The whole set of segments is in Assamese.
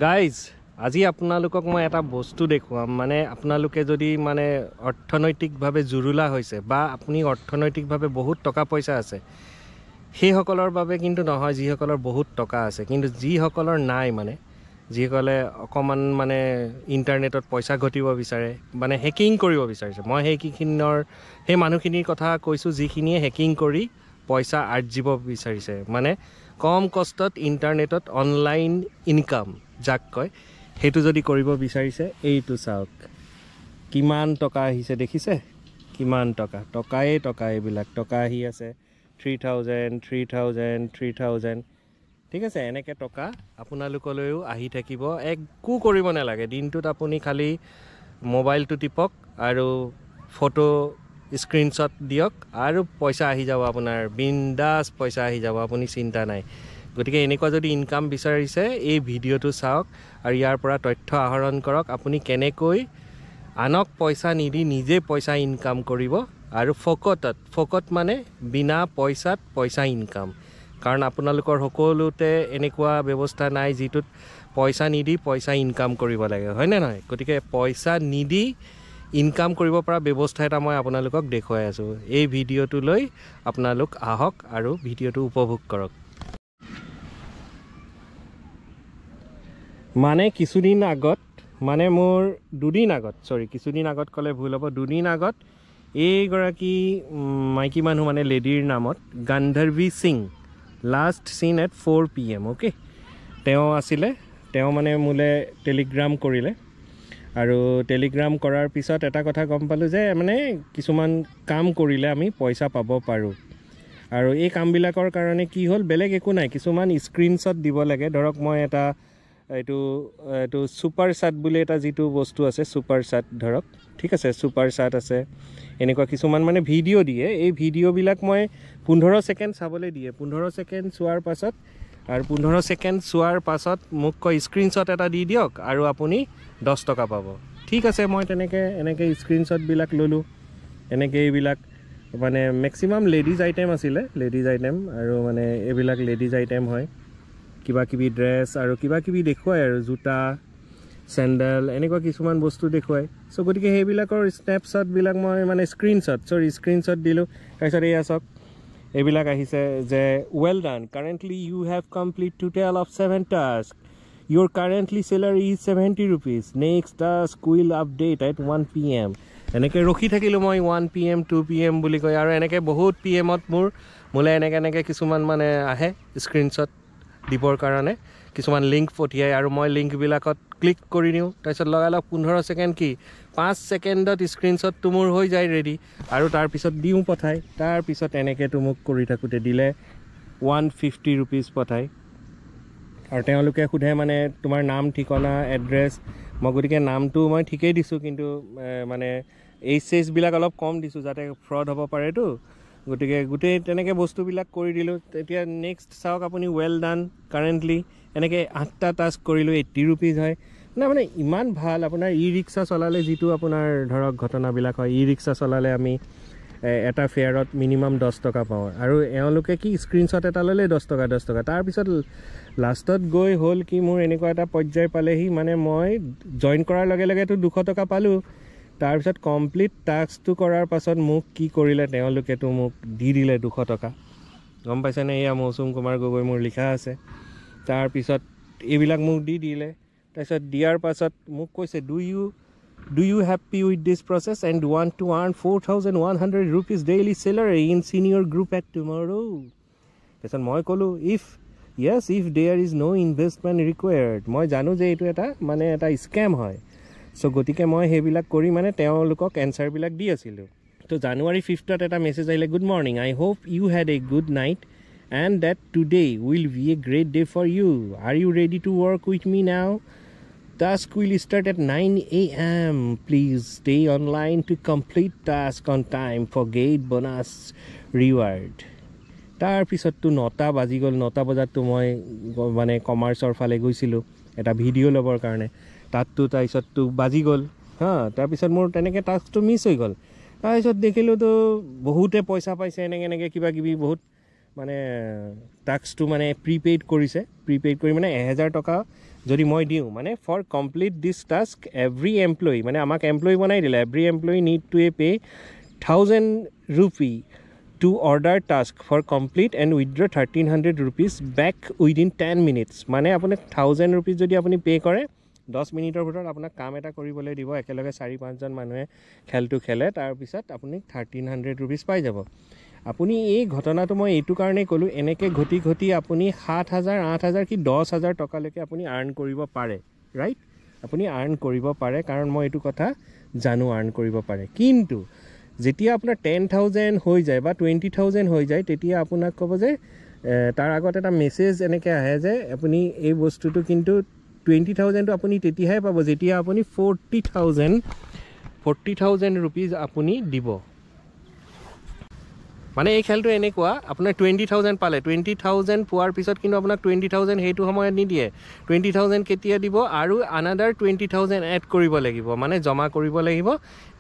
গাইজ আজি আপোনালোকক মই এটা বস্তু দেখুৱাম মানে আপোনালোকে যদি মানে অৰ্থনৈতিকভাৱে জুৰুলা হৈছে বা আপুনি অৰ্থনৈতিকভাৱে বহুত টকা পইচা আছে সেইসকলৰ বাবে কিন্তু নহয় যিসকলৰ বহুত টকা আছে কিন্তু যিসকলৰ নাই মানে যিসকলে অকমান মানে ইণ্টাৰনেটত পইচা ঘটিব বিচাৰে মানে হেকিং কৰিব বিচাৰিছে মই সেই মানুহখিনিৰ কথা কৈছোঁ যিখিনিয়ে হেকিং কৰি পইচা আৰ্জিব বিচাৰিছে মানে কম কষ্টত ইণ্টাৰনেটত অনলাইন ইনকাম যাক কয় সেইটো যদি কৰিব বিচাৰিছে এইটো চাওক কিমান টকা আহিছে দেখিছে কিমান টকা এইবিলাক টকা আহি আছে 3000 ঠিক আছে এনেকৈ টকা আপোনালোকলৈও আহি থাকিব একো কৰিব নালাগে দিনটোত আপুনি খালি মোবাইলটো টিপক আৰু ফটো স্ক্ৰীনশ্বট দিয়ক আৰু পইচা আহি যাব আপোনাৰ বিন্দাছ পইচা আহি যাব আপুনি চিন্তা নাই গতিকে এনেকুৱা যদি ইনকাম বিচাৰিছে এই ভিডিঅ'টো চাওক আৰু ইয়াৰ পৰা তথ্য আহৰণ কৰক আপুনি কেনেকৈ আনক পইচা নিদি নিজে পইচা ইনকাম কৰিব আৰু ফকত মানে বিনা পইচাত পইচা ইনকাম কাৰণ আপোনালোকৰ সকলোতে এনেকুৱা ব্যৱস্থা নাই যিটোত পইচা নিদি পইচা ইনকাম কৰিব লাগে হয়নে নহয় গতিকে পইচা নিদি ইনকাম কৰিব পৰা ব্যৱস্থা এটা মই আপোনালোকক দেখুৱাই আছোঁ এই ভিডিঅ'টোলৈ আপোনালোক আহক আৰু ভিডিঅ'টো উপভোগ কৰক মানে কিছুদিন আগত মানে মোৰ কিছুদিন আগত ক'লে ভুল হ'ব দুদিন আগত এইগৰাকী মাইকী মানুহ মানে লেডিৰ নামত Gandharvi Singh last scene at 4 PM okay তেওঁ আছিলে তেওঁ মানে মোলৈ টেলিগ্ৰাম কৰিলে আৰু টেলিগ্ৰাম কৰাৰ পিছত এটা কথা গম পালোঁ যে মানে কিছুমান কাম কৰিলে আমি পইচা পাব পাৰোঁ আৰু এই কামবিলাকৰ কাৰণে কি হ'ল বেলেগ একো নাই কিছুমান স্ক্ৰীনশ্বট দিব লাগে ধৰক মই এটা এইটো ছুপাৰ চাট বুলি এটা যিটো বস্তু আছে ছুপাৰ চাট ধৰক ঠিক আছে ছুপাৰ চাট আছে এনেকুৱা কিছুমান মানে ভিডিঅ' দিয়ে এই ভিডিঅ'বিলাক মই 15 ছেকেণ্ড চাবলৈ দিয়ে 15 ছেকেণ্ড চোৱাৰ পাছত আৰু 15 ছেকেণ্ড চোৱাৰ পাছত মোক কয় স্ক্ৰীনশ্বট এটা দি দিয়ক আৰু আপুনি 10 টকা পাব ঠিক আছে মই এনেকৈ স্ক্ৰীনশ্বটবিলাক ল'লোঁ এনেকৈ এইবিলাক মানে মেক্সিমাম লেডিজ আইটেম আছিলে আৰু মানে এইবিলাক লেডিজ আইটেম হয় কিবা কিবি ড্ৰেছ আৰু কিবা কিবি দেখুৱায় আৰু জোতা চেণ্ডেল এনেকুৱা কিছুমান বস্তু দেখুৱায় চ' গতিকে সেইবিলাকৰ স্নেপশ্বটবিলাক মই মানে স্ক্ৰীনশ্বট দিলোঁ তাৰপিছত এয়া চাওক এইবিলাক আহিছে যে well done currently you have complete total of 7 task your currently salary is 70 rupees next task will update at 1 PM এনেকৈ ৰখি থাকিলোঁ মই 1 PM 2 PM বুলি কয় আৰু এনেকৈ বহুত PMত মোলৈ এনেকৈ কিছুমান মানে আহে স্ক্ৰীনশ্বট দিবৰ কাৰণে কিছুমান লিংক পঠিয়ায় আৰু মই লিংকবিলাকত ক্লিক কৰি দিওঁ তাৰপিছত লগালগ 15 ছেকেণ্ড কি 5 ছেকেণ্ডত স্ক্ৰীনশ্বটটো মোৰ হৈ যায় ৰেডি আৰু তাৰপিছত দিওঁ পঠায় তাৰপিছত এনেকৈতো মোক কৰি থাকোঁতে দিলে 150 rupees পঠায় আৰু তেওঁলোকে সোধে মানে তোমাৰ নাম ঠিকনা এড্ৰেছ মই গতিকে নামটো মই ঠিকেই দিছোঁ কিন্তু মানে এইচবিলাক অলপ কম দিছোঁ যাতে ফ্ৰড হ'ব পাৰেতো গতিকে গোটেই তেনেকৈ বস্তুবিলাক কৰি দিলোঁ তেতিয়া নেক্সট চাওক আপুনি ৱেল ডান কাৰেণ্টলি এনেকৈ 8টা টাস্ক কৰিলোঁ 80 rupees হয় মানে ইমান ভাল আপোনাৰ ৰিক্সা চলালে যিটো আপোনাৰ ধৰক ঘটনাবিলাক হয় ৰিক্সা চলালে আমি এটা ফেয়াৰত মিনিমাম 10 টকা পাওঁ আৰু এওঁলোকে কি স্ক্ৰীনশ্বট এটা ল'লে 10 টকা তাৰপিছত লাষ্টত গৈ হ'ল কি মোৰ এনেকুৱা এটা পৰ্যায় পালেহি মানে মই জইন কৰাৰ লগে লগেতো 200 টকা পালোঁ তাৰপিছত কমপ্লিট টাস্কটো কৰাৰ পাছত মোক কি কৰিলে তেওঁলোকেতো মোক দি দিলে 200 টকা গম পাইছেনে এয়া মৌচুম কুমাৰ গগৈ মোৰ লিখা আছে তাৰপিছত এইবিলাক মোক দি দিলে তাৰপিছত দিয়াৰ পাছত মোক কৈছে Do you happy with this process and want to earn 4,100 rupees daily salary in senior group at tomorrow? তাৰপিছত মই ক'লোঁ if there is no investment required মই জানো যে এইটো এটা স্কেম হয় চ' গতিকে মই সেইবিলাক কৰি মানে তেওঁলোকক এনচাৰবিলাক দি আছিলোঁ তো January 5th এটা মেছেজ আহিলে good morning I hope you had a good night and that today will be a great day for you. Are you ready to work with me now? Task will start at 9 AM. Please stay online to complete task on time for get bonus reward. তাৰপিছততো 9টা বাজি গ'ল 9টা বজাততো মই মানে কমাৰ্চৰ ফালে গৈছিলোঁ এটা ভিডিঅ' ল'বৰ কাৰণে তাততো তাৰপিছততো বাজি গ'ল তাৰপিছত মোৰ তেনেকৈ টাস্কটো মিছ হৈ গ'ল তাৰপিছত দেখিলোঁতো বহুতে পইচা পাইছে এনেকৈ কিবা কিবি বহুত মানে টাস্কটো মানে প্ৰিপেইড কৰিছে প্ৰিপেইড কৰি মানে 1000 টকা যদি মই দিওঁ মানে for complete this task every employee মানে আমাক এমপ্লয়ী বনাই দিলে every employee need to pay 1000 rupee to order task for complete and withdraw 1300 rupees back within 10 minutes মানে আপোনাক 1000 rupees যদি আপুনি পে কৰে 10 মিনিটৰ ভিতৰত আপোনাক কাম এটা কৰিবলৈ দিব একেলগে 4-5 জন মানুহে খেলটো খেলে তাৰ পিছত আপুনি 1300 rupees পাই যাব আপুনি এই ঘটনাটো মই এইটো কাৰণে ক'লো এনেকৈ ঘটি ঘটি আপুনি 7000 8000 কি 10000 টকালৈকে আপুনি আৰ্ন কৰিব পাৰে ৰাইট আপুনি আৰ্ন কৰিব পাৰে কাৰণ মই এইটো কথা জানো আৰ্ন কৰিব পাৰে কিন্তু যেতিয়া আপোনাৰ 10000 হৈ যায় বা 20000 হৈ যায় তেতিয়া আপোনাক ক'ব যে তাৰ আগত এটা মেছেজ এনেকৈ আহে যে আপুনি এই বস্তুটো কিন্তু 20000 টো আপুনি তেতিয়াহে পাব যেতিয়া আপুনি 40000 rupees আপুনি দিব মানে এই খেলটো এনেকুৱা আপোনাৰ 20000 পালে 20000 পোৱাৰ পিছত কিন্তু আপোনাক 20000 সেইটো সময়ত নিদিয়ে 20000 কেতিয়া দিব আৰু আনাদাৰ 20000 এড কৰিব লাগিব মানে জমা কৰিব লাগিব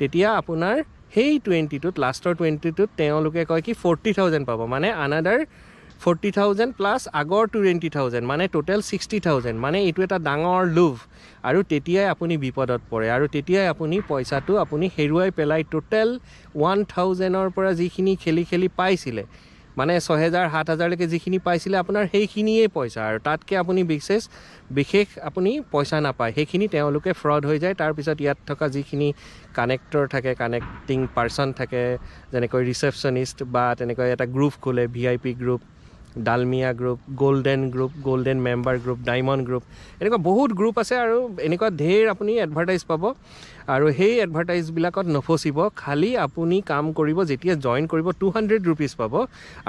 তেতিয়া আপোনাৰ সেই 20টোত লাষ্টৰ 20টোত তেওঁলোকে কয় কি 40000 পাব মানে আনাদাৰ 40000 প্লাছ আগৰ 20000 মানে টোটেল 60000 মানে এইটো এটা ডাঙৰ লোভ আৰু তেতিয়াই আপুনি বিপদত পৰে আৰু তেতিয়াই আপুনি পইচাটো আপুনি হেৰুৱাই পেলাই টোটেল 1000ৰ পৰা যিখিনি খেলি পাইছিলে মানে 6000 7000 লৈকে যিখিনি পাইছিলে আপোনাৰ সেইখিনিয়ে পইচা আৰু তাতকৈ আপুনি বিশেষ আপুনি পইচা নাপায় সেইখিনি তেওঁলোকে ফ্ৰড হৈ যায় তাৰপিছত ইয়াত থকা যিখিনি কানেক্টৰ থাকে কানেক্টিং পাৰ্চন থাকে যেনেকৈ ৰিচেপশ্যনিষ্ট বা তেনেকৈ এটা গ্ৰুপ খোলে VIP group Dalmia group golden member group diamond group এনেকুৱা বহুত গ্ৰুপ আছে আৰু এনেকুৱা ঢেৰ আপুনি এডভাৰটাইজ পাব আৰু সেই এডভাৰটাইজবিলাকত নফচিব খালি আপুনি কাম কৰিব যেতিয়া জইন কৰিব 200 rupees পাব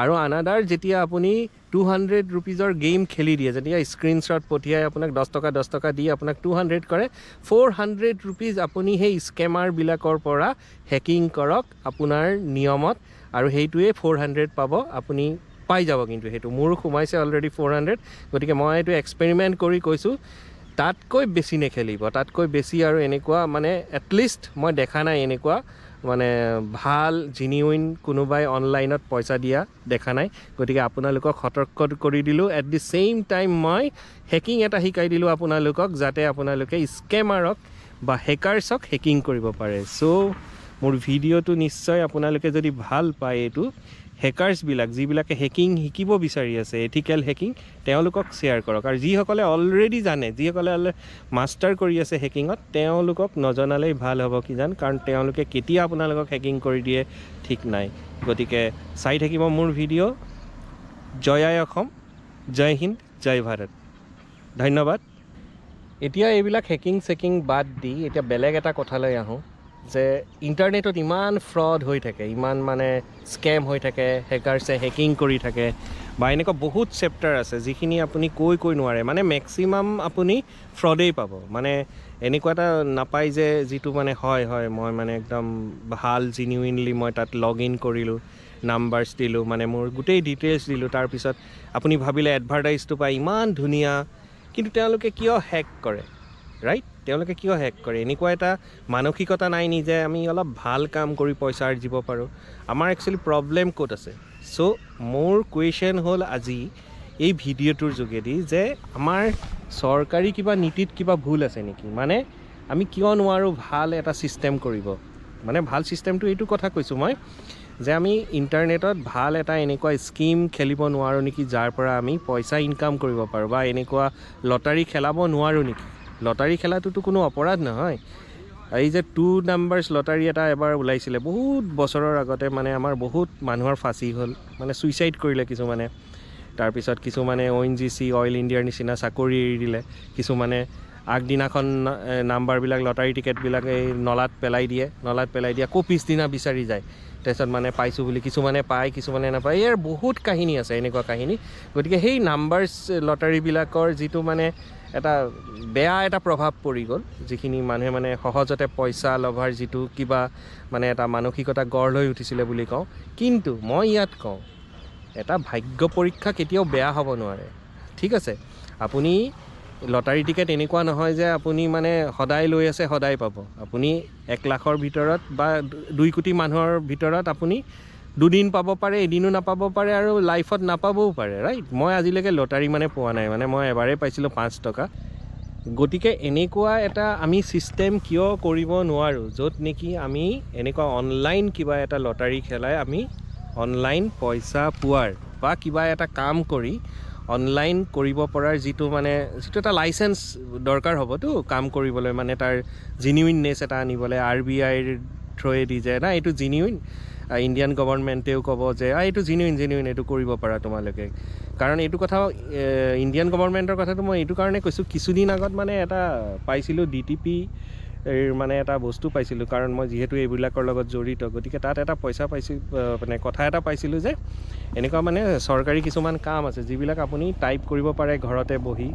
আৰু আনাদাৰ যেতিয়া আপুনি 200 rupeesৰ গেম খেলি দিয়ে যেতিয়া স্ক্ৰীনশ্বট পঠিয়াই আপোনাক 10 টকা দি আপোনাক 200 কৰে 400 rupees আপুনি সেই স্কেমাৰবিলাকৰ পৰা হেকিং কৰক আপোনাৰ নিয়মত আৰু সেইটোৱে 400 পাব আপুনি পাই যাব কিন্তু সেইটো মোৰ সোমাইছে অলৰেডি 400 গতিকে মই এইটো এক্সপেৰিমেণ্ট কৰি কৈছোঁ তাতকৈ বেছি নেখেলিব তাতকৈ বেছি আৰু এনেকুৱা মানে এটলিষ্ট মই দেখা নাই এনেকুৱা মানে ভাল জিনিউইন কোনোবাই অনলাইনত পইচা দিয়া দেখা নাই গতিকে আপোনালোকক সতৰ্ক কৰি দিলোঁ এট দি ছেইম টাইম মই হেকিং এটা শিকাই দিলোঁ আপোনালোকক যাতে আপোনালোকে স্কেমাৰক বা হেকাৰ্ছক হেকিং কৰিব পাৰে চ' মোৰ ভিডিঅ'টো নিশ্চয় আপোনালোকে যদি ভাল পায় এইটো হেকাৰ্ছবিলাক যিবিলাকে হেকিং শিকিব বিচাৰি আছে এথিকেল হেকিং তেওঁলোকক শ্বেয়াৰ কৰক আৰু যিসকলে অলৰেডি জানে যিসকলে মাষ্টাৰ কৰি আছে হেকিঙত তেওঁলোকক নজনালেই ভাল হ'ব কিজান কাৰণ তেওঁলোকে কেতিয়া আপোনালোকক হেকিং কৰি দিয়ে ঠিক নাই গতিকে চাই থাকিব মোৰ ভিডিঅ' জয় আই অসম জয় হিন্দ জয় ভাৰত ধন্যবাদ এতিয়া এইবিলাক হেকিং বাদ দি এতিয়া বেলেগ এটা কথালৈ আহোঁ যে ইণ্টাৰনেটত ইমান ফ্ৰড হৈ থাকে ইমান মানে স্কেম হৈ থাকে হেকাৰ্ছে হেকিং কৰি থাকে বা এনেকুৱা বহুত চেপ্টাৰ আছে যিখিনি আপুনি কৈ নোৱাৰে মানে মেক্সিমাম আপুনি ফ্ৰডেই পাব মানে এনেকুৱা এটা নাপায় যে যিটো মানে হয় মই মানে একদম ভাল জিনিউইনলি মই তাত লগ ইন কৰিলোঁ নাম্বাৰছ দিলোঁ মানে মোৰ গোটেই ডিটেইলছ দিলোঁ তাৰপিছত আপুনি ভাবিলে এডভাৰটাইজটো পাই ইমান ধুনীয়া কিন্তু তেওঁলোকে কিয় হেক কৰে ৰাইট তেওঁলোকে কিয় হেক কৰে এনেকুৱা এটা মানসিকতা নাই নি যে আমি অলপ ভাল কাম কৰি পইচা আৰ্জিব পাৰোঁ আমাৰ একচুৱেলি প্ৰব্লেম ক'ত আছে চ' মোৰ কুৱেশ্যন হ'ল আজি এই ভিডিঅ'টোৰ যোগেদি যে আমাৰ চৰকাৰী কিবা নীতিত কিবা ভুল আছে নেকি মানে আমি কিয় নোৱাৰোঁ ভাল এটা ছিষ্টেম কৰিব মানে ভাল ছিষ্টেমটো এইটো কথা কৈছোঁ মই যে আমি ইণ্টাৰনেটত ভাল এটা এনেকুৱা স্কিম খেলিব নোৱাৰোঁ নেকি যাৰ পৰা আমি পইচা ইনকাম কৰিব পাৰোঁ বা এনেকুৱা লটাৰী খেলাব নোৱাৰোঁ নেকি লটাৰী খেলাটোতো কোনো অপৰাধ নহয় এই যে 2 নাম্বাৰছ লটাৰী এটা এবাৰ ওলাইছিলে বহুত বছৰৰ আগতে মানে আমাৰ বহুত মানুহৰ ফাঁচি হ'ল মানে ছুইচাইড কৰিলে কিছুমানে তাৰপিছত কিছুমানে ONGC অইল ইণ্ডিয়াৰ নিচিনা চাকৰি এৰি দিলে কিছুমানে আগদিনাখন নাম্বাৰবিলাক লটাৰী টিকেটবিলাক এই নলাত পেলাই দিয়ে আকৌ পিছদিনা বিচাৰি যায় তাৰপিছত মানে পাইছোঁ বুলি কিছুমানে পায় কিছুমানে নাপায় ইয়াৰ বহুত কাহিনী আছে এনেকুৱা কাহিনী গতিকে সেই নাম্বাৰছ লটাৰীবিলাকৰ যিটো মানে এটা বেয়া এটা প্ৰভাৱ পৰি গ'ল যিখিনি মানুহে মানে সহজতে পইচা লভাৰ যিটো কিবা মানে এটা মানসিকতা গঢ় লৈ উঠিছিলে বুলি কওঁ কিন্তু মই ইয়াত কওঁ এটা ভাগ্য পৰীক্ষা কেতিয়াও বেয়া হ'ব নোৱাৰে ঠিক আছে আপুনি লটাৰী টিকেট এনেকুৱা নহয় যে আপুনি মানে সদায় লৈ আছে সদায় পাব আপুনি 1 লাখৰ ভিতৰত বা 2 কোটি মানুহৰ ভিতৰত আপুনি দুদিন পাব পাৰে, এদিনো নাপাব পাৰে আৰু লাইফত নাপাবও পাৰে, ৰাইট? মই আজিলৈকে লটাৰী মানে পোৱা নাই, মানে মই এবাৰেই পাইছিলোঁ 5 টকা। গতিকে এনেকুৱা এটা আমি ছিষ্টেম কিয় কৰিব নোৱাৰোঁ য'ত নেকি আমি এনেকুৱা অনলাইন কিবা এটা লটাৰী খেলাই আমি অনলাইন পইচা পোৱাৰ বা কিবা এটা কাম কৰি অনলাইন কৰিব পৰাৰ যিটো এটা লাইচেঞ্চ দৰকাৰ হ'বতো কাম কৰিবলৈ, মানে তাৰ জেনুইননেছ এটা আনিবলৈ। RBIৰ থ্ৰুৱেদি যে না এইটো জেনুইন, ইণ্ডিয়ান গভৰ্ণমেণ্টেও ক'ব যে এইটো জেনুইন এইটো কৰিব পাৰা তোমালোকে। কাৰণ এইটো কথা ইণ্ডিয়ান গভৰ্ণমেণ্টৰ কথাটো মই এইটো কাৰণে কৈছোঁ, কিছুদিন আগত মানে এটা পাইছিলোঁ DTP মানে এটা বস্তু পাইছিলোঁ, কাৰণ মই যিহেতু এইবিলাকৰ লগত জড়িত, গতিকে তাত এটা পইচা পাইছোঁ, মানে কথা এটা পাইছিলোঁ যে এনেকুৱা মানে চৰকাৰী কিছুমান কাম আছে যিবিলাক আপুনি টাইপ কৰিব পাৰে ঘৰতে বহি,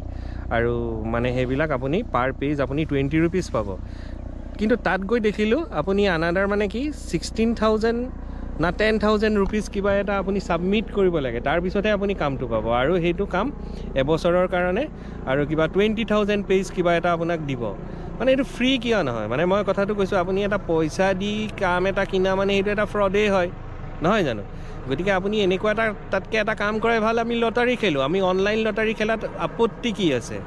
আৰু মানে সেইবিলাক আপুনি পাৰ পেজ আপুনি 20 rupees পাব। কিন্তু তাত গৈ দেখিলোঁ আপুনি আনাদাৰ মানে কি 16,000 না 10,000 rupees কিবা এটা আপুনি ছাবমিট কৰিব লাগে, তাৰপিছতহে আপুনি কামটো পাব, আৰু সেইটো কাম এবছৰৰ কাৰণে, আৰু কিবা 20,000 পেজ কিবা এটা আপোনাক দিব। মানে এইটো ফ্ৰী কিয় নহয়? মানে মই কথাটো কৈছোঁ, আপুনি এটা পইচা দি কাম এটা কিনা মানে সেইটো এটা ফ্ৰডেই হয়, নহয় জানো? গতিকে আপুনি এনেকুৱা তাতকৈ এটা কাম কৰে ভাল, আমি লটাৰী খেলোঁ। আমি অনলাইন লটাৰী খেলাত আপত্তি কি আছে?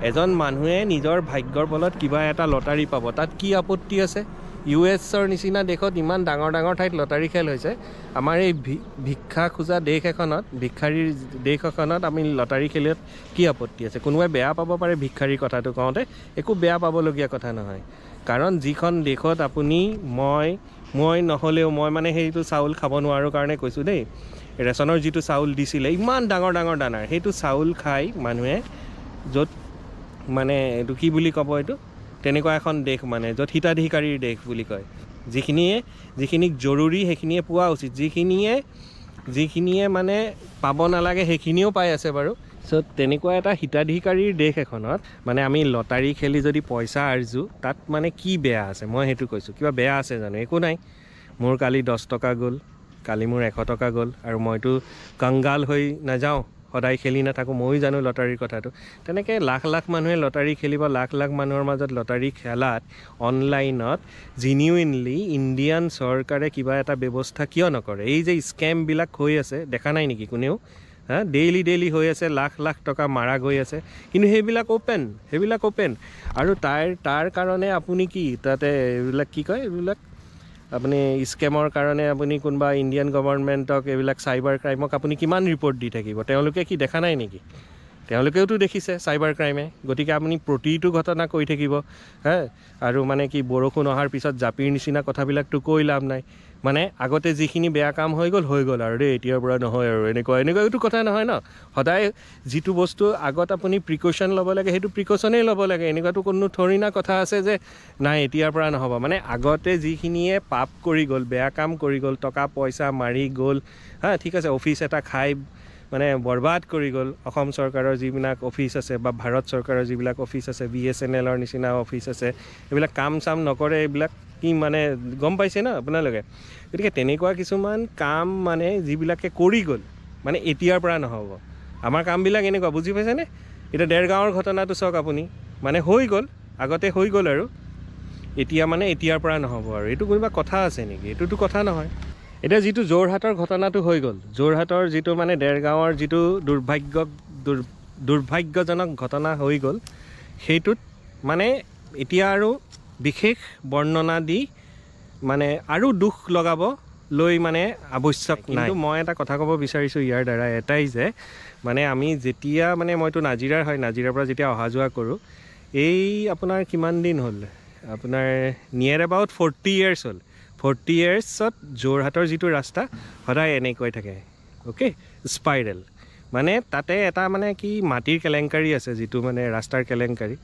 এজন মানুহে নিজৰ ভাগ্যৰ বলত কিবা এটা লটাৰী পাব, তাত কি আপত্তি আছে? US-ৰ নিচিনা দেশত ইমান ডাঙৰ ডাঙৰ ঠাইত লটাৰী খেল হৈছে, আমাৰ এই ভিক্ষা খোজা দেশ এখনত, ভিক্ষাৰীৰ দেশ এখনত আমি লটাৰী খেলত কি আপত্তি আছে? কোনোবাই বেয়া পাব পাৰে ভিক্ষাৰীৰ কথাটো কওঁতে, একো বেয়া পাবলগীয়া কথা নহয়। কাৰণ যিখন দেশত আপুনি মই নহ'লেও মই মানে সেইটো চাউল খাব নোৱাৰোঁ কাৰণে কৈছোঁ দেই, ৰেচনৰ যিটো চাউল দিছিলে ইমান ডাঙৰ ডাঙৰ দানাৰ, সেইটো চাউল খাই মানুহে, য'ত মানে এইটো কি বুলি ক'ব, এইটো তেনেকুৱা এখন দেশ মানে য'ত হিতাধিকাৰীৰ দেশ বুলি কয়, যিখিনিক জৰুৰী সেইখিনিয়ে পোৱা উচিত, যিখিনিয়ে মানে পাব নালাগে সেইখিনিও পাই আছে বাৰু। চ' তেনেকুৱা এটা হিতাধিকাৰীৰ দেশ এখনত মানে আমি লটাৰী খেলি যদি পইচা আৰ্জো, তাত মানে কি বেয়া আছে? মই সেইটো কৈছোঁ, কিবা বেয়া আছে জানো? একো নাই। মোৰ কালি 10 টকা গ'ল, কালি মোৰ 100 টকা গ'ল, আৰু মইতো কংগাল হৈ নাযাওঁ, সদায় খেলি নাথাকোঁ, ময়ো জানো লটাৰীৰ কথাটো। তেনেকৈ লাখ লাখ মানুহে লটাৰী খেলিব, লাখ লাখ মানুহৰ মাজত লটাৰী খেলাত অনলাইনত জেনুইনলি ইণ্ডিয়ান চৰকাৰে কিবা এটা ব্যৱস্থা কিয় নকৰে? এই যে স্কেমবিলাক হৈ আছে, দেখা নাই নেকি কোনেও? ডেইলি হৈ আছে, লাখ লাখ টকা মাৰা গৈ আছে, কিন্তু সেইবিলাক অ'পেন। আৰু তাৰ কাৰণে আপুনি কি তাতে এইবিলাক কি কয়, এইবিলাক আপুনি স্কেমৰ কাৰণে আপুনি কোনোবা ইণ্ডিয়ান গভৰ্ণমেণ্টক, এইবিলাক চাইবাৰ ক্ৰাইমক আপুনি কিমান ৰিপৰ্ট দি থাকিব? তেওঁলোকে কি দেখা নাই নেকি? তেওঁলোকেওতো দেখিছে চাইবাৰ ক্ৰাইমে। গতিকে আপুনি প্ৰতিটো ঘটনা কৈ থাকিব, আৰু মানে কি বৰষুণ অহাৰ পিছত জাপিৰ নিচিনা কথাবিলাকতো কৈ লাভ নাই। মানে আগতে যিখিনি বেয়া কাম হৈ গ'ল আৰু দেই, এতিয়াৰ পৰা নহয় আৰু এনেকুৱাটো কথা নহয় ন। সদায় যিটো বস্তু আগত আপুনি প্ৰিকশ্যন ল'ব লাগে সেইটো প্ৰিকশ্যনেই ল'ব লাগে। এনেকুৱাতো কোনো থৰিনা কথা আছে যে নাই এতিয়াৰ পৰা নহ'ব। মানে আগতে যিখিনিয়ে পাপ কৰি গ'ল, বেয়া কাম কৰি গ'ল, টকা পইচা মাৰি গ'ল, ঠিক আছে, অফিচ এটা খাই মানে বৰবাদ কৰি গ'ল, অসম চৰকাৰৰ যিবিলাক অফিচ আছে বা ভাৰত চৰকাৰৰ যিবিলাক অফিচ আছে, BSNL-ৰ নিচিনা অফিচ আছে, এইবিলাক কাম চাম নকৰে, এইবিলাক কি মানে গম পাইছে ন আপোনালোকে? গতিকে তেনেকুৱা কিছুমান কাম মানে যিবিলাকে কৰি গ'ল, মানে এতিয়াৰ পৰা নহ'ব। আমাৰ কামবিলাক এনেকুৱা, বুজি পাইছেনে? এতিয়া দেৰগাঁৱৰ ঘটনাটো চাওক আপুনি, মানে হৈ গ'ল, আগতে হৈ গ'ল, আৰু এতিয়া মানে এতিয়াৰ পৰা নহ'ব আৰু। এইটো কোনোবা কথা আছে নেকি? এইটোতো কথা নহয়। এতিয়া যিটো যোৰহাটৰ ঘটনাটো হৈ গ'ল, যোৰহাটৰ যিটো মানে দেৰগাঁৱৰ যিটো দুৰ্ভাগ্যজনক ঘটনা হৈ গ'ল, সেইটোত মানে এতিয়া আৰু বিশেষ বৰ্ণনা দি মানে আৰু দুখ লগাব লৈ মানে আৱশ্যক নাই। কিন্তু মই এটা কথা ক'ব বিচাৰিছোঁ ইয়াৰ দ্বাৰা এটাই যে মানে আমি যেতিয়া মানে মইতো নাজিৰাৰ পৰা যেতিয়া অহা যোৱা কৰোঁ, এই আপোনাৰ কিমান দিন হ'ল, আপোনাৰ নিয়েৰ এবাউট 40 years হ'ল। 40 yearsত যোৰহাটৰ যিটো ৰাস্তা সদায় এনেকৈ থাকে, অ'কে, স্পাইৰেল। মানে তাতে এটা মানে কি মাটিৰ কেলেংকাৰী আছে, যিটো মানে ৰাস্তাৰ কেলেংকাৰী।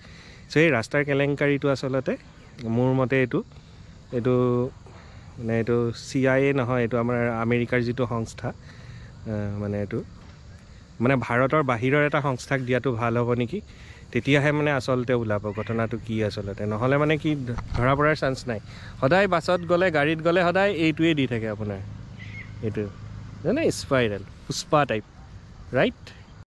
চ' এই ৰাস্তাৰ কেলেংকাৰীটো আচলতে মোৰ মতে এইটো মানে এইটো CIA নহয়, এইটো আমাৰ আমেৰিকাৰ যিটো সংস্থা, মানে এইটো মানে ভাৰতৰ বাহিৰৰ এটা সংস্থাক দিয়াটো ভাল হ'ব নেকি? তেতিয়াহে মানে আচলতে ওলাব ঘটনাটো কি আচলতে। নহ'লে মানে কি ধৰা পৰাৰ চান্স নাই। সদায় বাছত গ'লে, গাড়ীত গ'লে সদায় এইটোৱে দি থাকে আপোনাৰ, এইটো জানে, স্পাইৰেল, পুষ্পা টাইপ, ৰাইট?